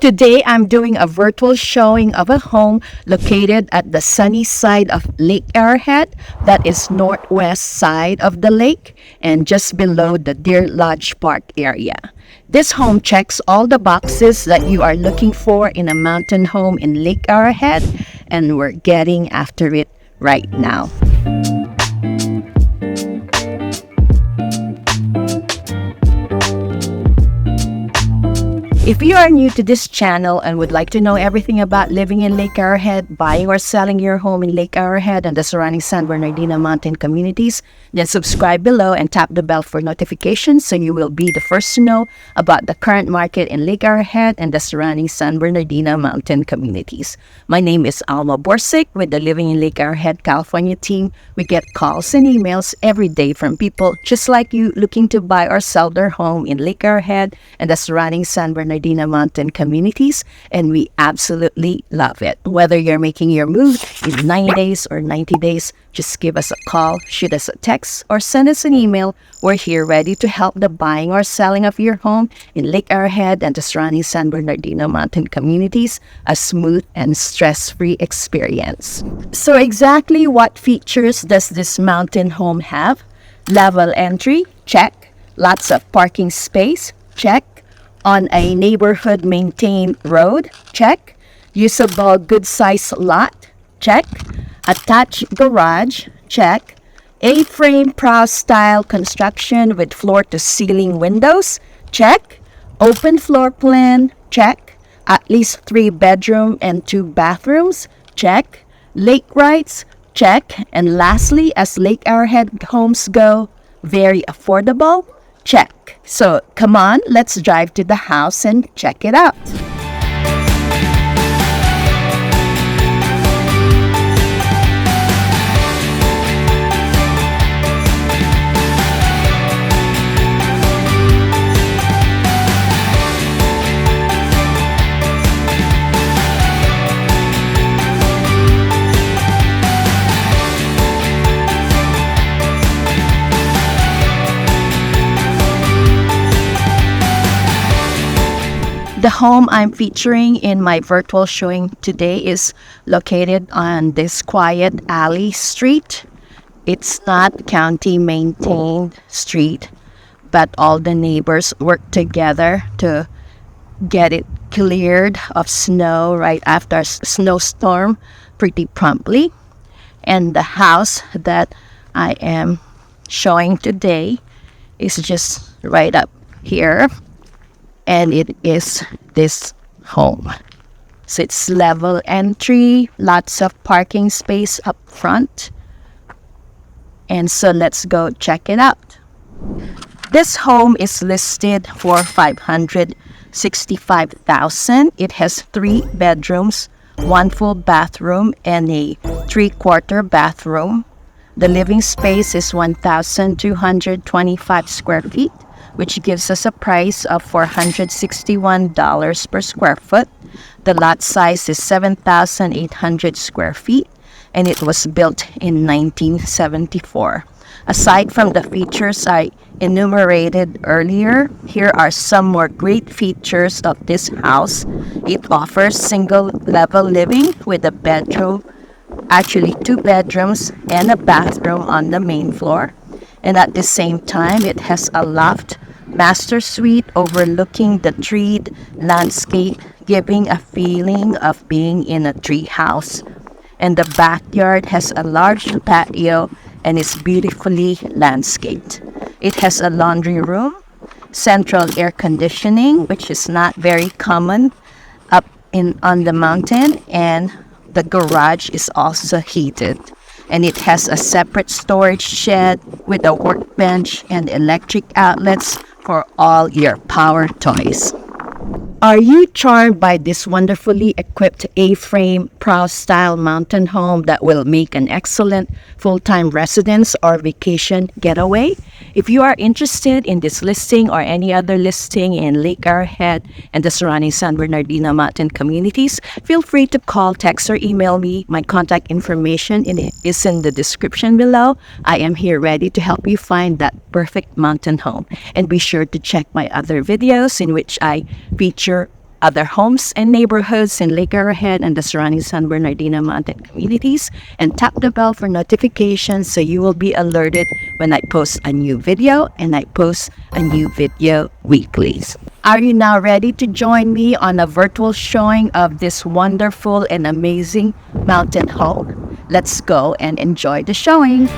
Today, I'm doing a virtual showing of a home located at the sunny side of Lake Arrowhead, that is northwest side of the lake and just below the Deer Lodge Park area. This home checks all the boxes that you are looking for in a mountain home in Lake Arrowhead, and we're getting after it right now. If you are new to this channel and would like to know everything about living in Lake Arrowhead, buying or selling your home in Lake Arrowhead and the surrounding San Bernardino mountain communities, then subscribe below and tap the bell for notifications so you will be the first to know about the current market in Lake Arrowhead and the surrounding San Bernardino mountain communities. My name is Alma Borcuk with the Living in Lake Arrowhead California team. We get calls and emails every day from people just like you looking to buy or sell their home in Lake Arrowhead and the surrounding San Bernardino mountain communities, and we absolutely love it. Whether you're making your move in 9 days or 90 days, just give us a call, shoot us a text, or send us an email. We're here ready to help the buying or selling of your home in Lake Arrowhead and the surrounding San Bernardino mountain communities a smooth and stress-free experience. So exactly what features does this mountain home have? Level entry, check. Lots of parking space, check. On a neighborhood maintained road, check. Usable good size lot, check. Attached garage, check. A-frame prow-style construction with floor-to-ceiling windows, check. Open floor plan, check. At least 3 bedroom and 2 bathrooms, check. Lake rights, check. And lastly, as Lake Arrowhead homes go, very affordable, check. So come on, let's drive to the house and check it out. The home I'm featuring in my virtual showing today is located on this quiet alley street. It's not county maintained street, but all the neighbors work together to get it cleared of snow right after a snowstorm pretty promptly. And the house that I am showing today is just right up here. And it is this home. So it's level entry, lots of parking space up front. And so let's go check it out. This home is listed for $565,000. It has 3 bedrooms, 1 full bathroom, and a 3/4 bathroom. The living space is 1,225 square feet, which gives us a price of $461 per square foot. The lot size is 7,800 square feet, and it was built in 1974. Aside from the features I enumerated earlier, here are some more great features of this house. It offers single-level living with a bedroom, actually 2 bedrooms and a bathroom on the main floor. And at the same time, it has a loft master suite overlooking the treed landscape, giving a feeling of being in a tree house. And the backyard has a large patio and is beautifully landscaped. It has a laundry room, central air conditioning, which is not very common up on the mountain, and the garage is also heated. And it has a separate storage shed with a workbench and electric outlets for all your power toys. Are you charmed by this wonderfully equipped A-frame prow-style mountain home that will make an excellent full-time residence or vacation getaway? If you are interested in this listing or any other listing in Lake Arrowhead and the surrounding San Bernardino mountain communities, feel free to call, text, or email me. My contact information is in the description below. I am here ready to help you find that perfect mountain home. And be sure to check my other videos in which I feature other homes and neighborhoods in Lake Arrowhead and the surrounding San Bernardino mountain communities, and tap the bell for notifications so you will be alerted when I post a new video, and I post a new video weekly. Are you now ready to join me on a virtual showing of this wonderful and amazing mountain home? Let's go and enjoy the showing.